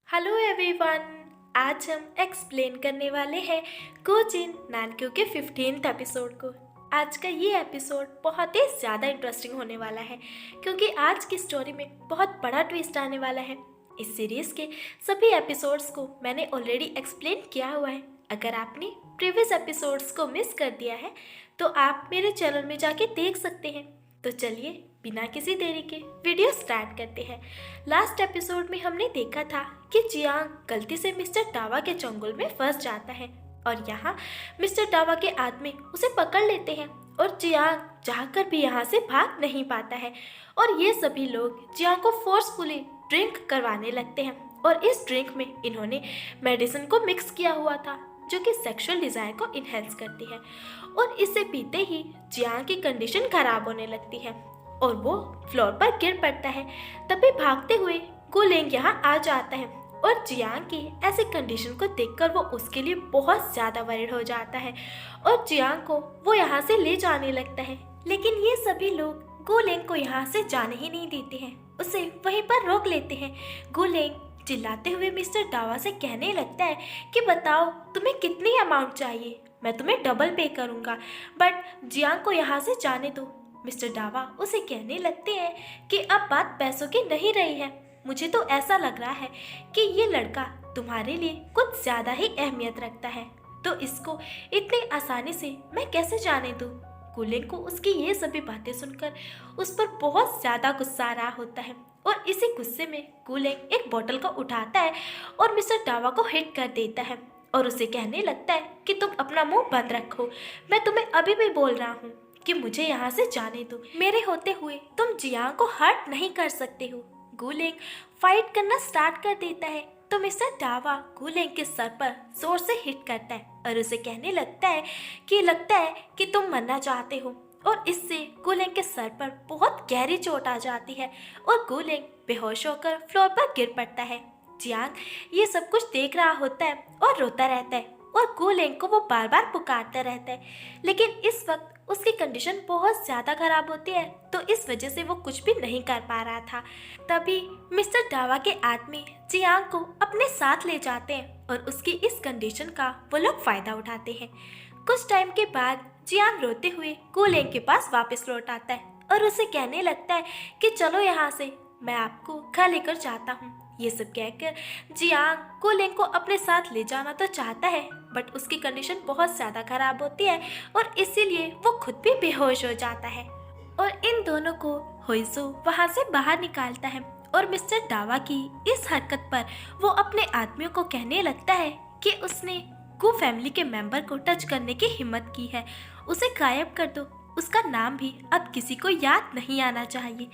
Hello everyone. आज हम explain करने वाले हैं कोचिन नानक्यो के 15th एपिसोड को। आज का ये एपिसोड बहुत ही ज़्यादा इंटरेस्टिंग होने वाला है क्योंकि आज की स्टोरी में बहुत बड़ा ट्विस्ट आने वाला है। इस सीरीज़ के सभी एपिसोड्स को मैंने ऑलरेडी एक्सप्लेन किया हुआ है। अगर आपने प्रीवियस एपिसोड्स को मिस कर दिया है तो आप मेरे चैनल में जाके देख सकते हैं। तो चलिए बिना किसी देरी के वीडियो स्टार्ट करते हैं। लास्ट एपिसोड में हमने देखा था कि जियांग गलती से मिस्टर टावा के चंगुल में फंस जाता है और यहाँ मिस्टर टावा के आदमी उसे पकड़ लेते हैं और जियांग चाहकर भी यहाँ से भाग नहीं पाता है और ये सभी लोग जियांग को फोर्सफुली ड्रिंक करवाने लगते हैं और इस ड्रिंक में इन्होंने मेडिसिन को मिक्स किया हुआ था जो कि सेक्सुअल डिजायर को इनहेंस करती है और इसे पीते ही जियांग की कंडीशन खराब होने लगती है और वो फ्लोर पर गिर पड़ता है। तभी भागते हुए गुलेंग यहाँ आ जाता है और जियांग की ऐसी कंडीशन को देखकर वो उसके लिए बहुत ज़्यादा वरीड हो जाता है और जियांग को वो यहाँ से ले जाने लगता है। लेकिन ये सभी लोग गुलेंग को यहाँ से जाने ही नहीं देते हैं, उसे वहीं पर रोक लेते हैं। गुलेंग चिल्लाते हुए मिस्टर टावा से कहने लगता है कि बताओ तुम्हें कितनी अमाउंट चाहिए, मैं तुम्हें डबल पे करूँगा, बट जियांग को यहाँ से जाने दो। मिस्टर डावा उसे कहने लगते हैं कि अब बात पैसों की नहीं रही है, मुझे तो ऐसा लग रहा है कि ये लड़का तुम्हारे लिए कुछ ज़्यादा ही अहमियत रखता है, तो इसको इतनी आसानी से मैं कैसे जाने दूँ। गुलेंग को उसकी ये सभी बातें सुनकर उस पर बहुत ज़्यादा गुस्सा आ रहा होता है और इसी गुस्से में गुलेंग एक बोतल को उठाता है और मिस्टर डावा को हिट कर देता है और उसे कहने लगता है कि तुम अपना मुंह बंद रखो, मैं तुम्हें अभी भी बोल रहा हूँ कि मुझे यहाँ से जाने दो, मेरे होते हुए तुम जियांग को हर्ट नहीं कर सकते हो। गुलेंग फाइट करना स्टार्ट कर देता है तो मिस्टर डावा गुलेंग के सर पर जोर से हिट करता है और उसे कहने लगता है कि तुम मरना चाहते हो और इससे गुलेंग के सर पर बहुत गहरी चोट आ जाती है और गुलेंग बेहोश होकर फ्लोर पर गिर पड़ता है। जियांग ये सब कुछ देख रहा होता है और रोता रहता है और गुलेंग को वो बार बार पुकारता रहता है, लेकिन इस वक्त उसकी कंडीशन बहुत ज़्यादा खराब होती है तो इस वजह से वो कुछ भी नहीं कर पा रहा था। तभी मिस्टर डावा के आदमी जियांग को अपने साथ ले जाते हैं और उसकी इस कंडीशन का वो लोग फ़ायदा उठाते हैं। कुछ टाइम के बाद जियांग रोते हुए गुलेंग के पास वापस लौट आता है और उसे कहने लगता है कि चलो यहाँ से, मैं आपको घर लेकर जाता हूँ। ये सब कहकर जियांग गुलेंग को अपने साथ ले जाना तो चाहता है बट उसकी कंडीशन बहुत ज़्यादा खराब होती है और इसीलिए वो खुद भी बेहोश हो जाता है और इन दोनों को हुइजू वहाँ से बाहर निकालता है और मिस्टर डावा की इस हरकत पर वो अपने आदमियों को कहने लगता है कि उसने गु फैमिली के मेंबर को टच करने की हिम्मत की है, उसे गायब कर दो, उसका नाम भी अब किसी को याद नहीं आना चाहिए।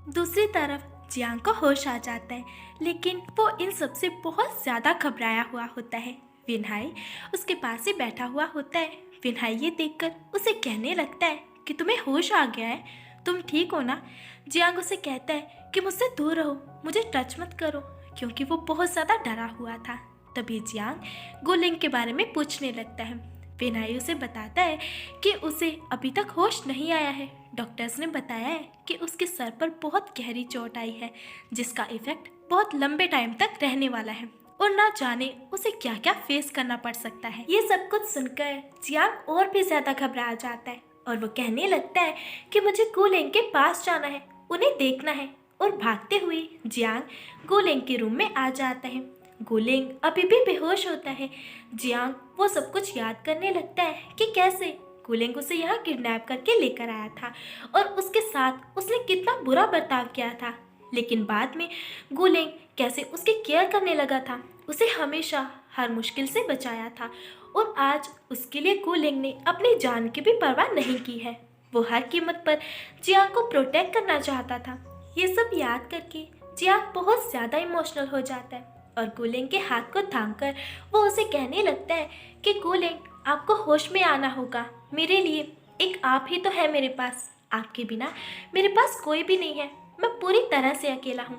दूसरी तरफ जियांग को होश आ जाता है लेकिन वो इन सब से बहुत ज़्यादा घबराया हुआ होता है। विनहाई उसके पास ही बैठा हुआ होता है। विनहाई ये देखकर उसे कहने लगता है कि तुम्हें होश आ गया है, तुम ठीक हो ना। जियांग उसे कहता है कि मुझसे दूर रहो, मुझे टच मत करो, क्योंकि वो बहुत ज़्यादा डरा हुआ था। तभी जियांग गुलेंग के बारे में पूछने लगता है। विनहाई उसे बताता है कि उसे अभी तक होश नहीं आया है, डॉक्टर्स ने बताया है कि उसके सर पर बहुत गहरी चोट आई है जिसका इफेक्ट बहुत लंबे टाइम तक रहने वाला है और ना जाने उसे क्या क्या फेस करना पड़ सकता है। ये सब कुछ सुनकर जियांग और भी ज्यादा घबरा जाता है और वो कहने लगता है कि मुझे गुलेंग के पास जाना है, उन्हें देखना है और भागते हुए जियांग गुलेंग के रूम में आ जाता है। गुलेंग अभी भी बेहोश होता है। जियांग वो सब कुछ याद करने लगता है कि कैसे गुलेंग उसे यहाँ किडनैप करके लेकर आया था और उसके साथ उसने कितना बुरा बर्ताव किया था, लेकिन बाद में गुलेंग कैसे उसकी केयर करने लगा था, उसे हमेशा हर मुश्किल से बचाया था और आज उसके लिए गुलेंग ने अपनी जान की भी परवाह नहीं की है। वो हर कीमत पर जियांग को प्रोटेक्ट करना चाहता था। ये सब याद करके जियांग बहुत ज़्यादा इमोशनल हो जाता है और गुलेंग के हाथ को थामकर वो उसे कहने लगता है कि गुलेंग आपको होश में आना होगा, मेरे लिए एक आप ही तो है मेरे पास, आपके बिना मेरे पास कोई भी नहीं है, मैं पूरी तरह से अकेला हूँ।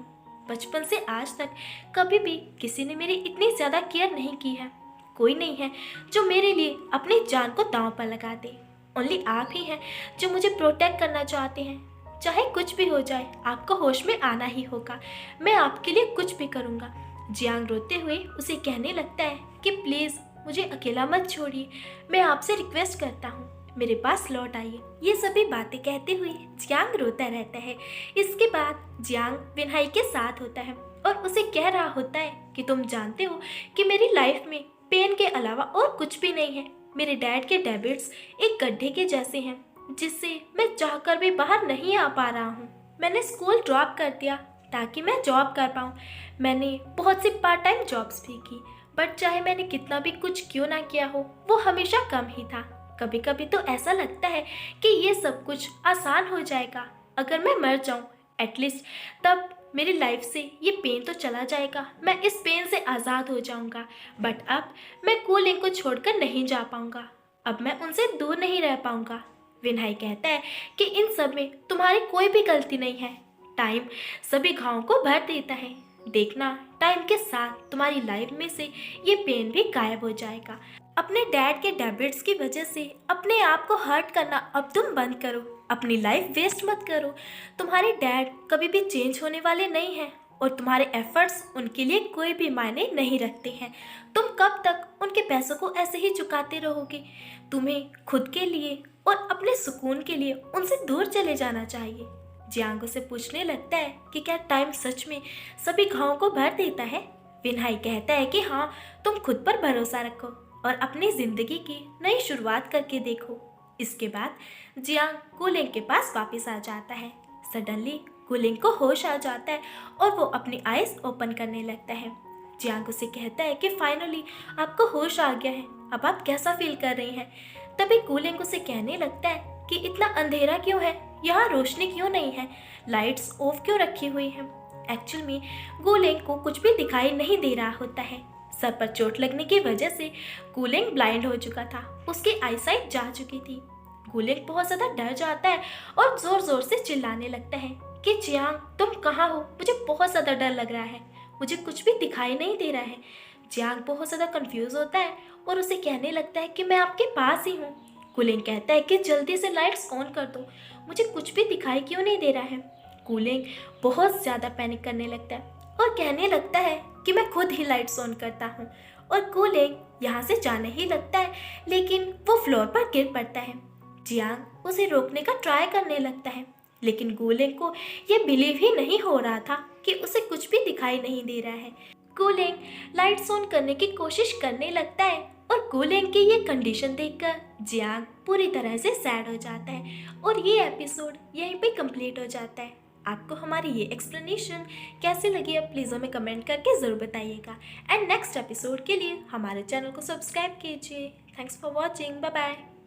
बचपन से आज तक कभी भी किसी ने मेरी इतनी ज़्यादा केयर नहीं की है, कोई नहीं है जो मेरे लिए अपनी जान को दांव पर लगा दे, ओनली आप ही हैं जो मुझे प्रोटेक्ट करना चाहते हैं। चाहे कुछ भी हो जाए आपको होश में आना ही होगा, मैं आपके लिए कुछ भी करूँगा। जियांग रोते हुए उसे कहने लगता है कि प्लीज़ मुझे अकेला मत छोड़िए, मैं आपसे रिक्वेस्ट करता हूँ, मेरे पास लौट आइए। ये सभी बातें कहते हुए जियांग रोता रहता है। इसके बाद जियांग विनहाई के साथ होता है और उसे कह रहा होता है कि तुम जानते हो कि मेरी लाइफ में पेन के अलावा और कुछ भी नहीं है। मेरे डैड के डेबिट्स एक गड्ढे के जैसे हैं जिससे मैं चाहकर भी बाहर नहीं आ पा रहा हूँ। मैंने स्कूल ड्रॉप कर दिया ताकि मैं जॉब कर पाऊँ। मैंने बहुत सी पार्ट टाइम जॉब्स भी की, बट चाहे मैंने कितना भी कुछ क्यों ना किया हो, वो हमेशा कम ही था। कभी कभी तो ऐसा लगता है कि ये सब कुछ आसान हो जाएगा अगर मैं मर जाऊँ एटलीस्ट, तब मेरी लाइफ से ये पेन तो चला जाएगा, मैं इस पेन से आज़ाद हो जाऊंगा। बट अब मैं कूलिंग को छोड़कर नहीं जा पाऊंगा, अब मैं उनसे दूर नहीं रह पाऊंगा। विनहाई कहता है कि इन सब में तुम्हारी कोई भी गलती नहीं है, टाइम सभी घावों को भर देता है। देखना टाइम के साथ तुम्हारी लाइफ में से ये पेन भी गायब हो जाएगा। अपने डैड के डेबिट्स की वजह से अपने आप को हर्ट करना अब तुम बंद करो, अपनी लाइफ वेस्ट मत करो। तुम्हारे डैड कभी भी चेंज होने वाले नहीं हैं और तुम्हारे एफर्ट्स उनके लिए कोई भी मायने नहीं रखते हैं। तुम कब तक उनके पैसों को ऐसे ही चुकाते रहोगे? तुम्हें खुद के लिए और अपने सुकून के लिए उनसे दूर चले जाना चाहिए। जियांग से पूछने लगता है कि क्या टाइम सच में सभी घावों को भर देता है? विनहाई कहता है कि हाँ, तुम खुद पर भरोसा रखो और अपनी जिंदगी की नई शुरुआत करके देखो। इसके बाद जियांग कूलिंग के पास वापस आ जाता है। सडनली कूलिंग को होश आ जाता है और वो अपनी आईज ओपन करने लगता है। जियांग उसे कहता है कि फाइनली आपको होश आ गया है, अब आप कैसा फील कर रही हैं? तभी कूलिंग उसे कहने लगता है कि इतना अंधेरा क्यों है, यहाँ रोशनी क्यों नहीं है, लाइट्स ऑफ क्यों रखी हुई हैं? एक्चुअल में कूलिंग को कुछ भी दिखाई नहीं दे रहा होता है। सर पर चोट लगने की वजह से कूलिंग ब्लाइंड हो चुका था, उसकी आईसाइट जा चुकी थी। कूलिंग बहुत ज़्यादा डर जाता है और ज़ोर ज़ोर से चिल्लाने लगता है कि जियांग तुम कहाँ हो, मुझे बहुत ज़्यादा डर लग रहा है, मुझे कुछ भी दिखाई नहीं दे रहा है। जियांग बहुत ज़्यादा कंफ्यूज होता है और उसे कहने लगता है कि मैं आपके पास ही हूँ। कूलिंग कहता है कि जल्दी से लाइट्स ऑन कर दो, मुझे कुछ भी दिखाई क्यों नहीं दे रहा है। कूलिंग बहुत ज़्यादा पैनिक करने लगता है और कहने लगता है कि मैं खुद ही लाइट्स ऑन करता हूँ। और कूलिंग यहाँ से जाने ही लगता है, लेकिन वो फ्लोर पर गिर पड़ता है। जियांग उसे रोकने का ट्राई करने लगता है, लेकिन कूलिंग को ये बिलीव ही नहीं हो रहा था कि उसे कुछ भी दिखाई नहीं दे रहा है। कूलिंग लाइट्स ऑन करने की कोशिश करने लगता है और कूलिंग की ये कंडीशन देखकर जियांग पूरी तरह से सैड हो जाता है और ये एपिसोड यहीं पे कंप्लीट हो जाता है। आपको हमारी ये एक्सप्लेनेशन कैसी लगी अब प्लीज़ हमें कमेंट करके ज़रूर बताइएगा। एंड नेक्स्ट एपिसोड के लिए हमारे चैनल को सब्सक्राइब कीजिए। Thanks for watching, bye bye.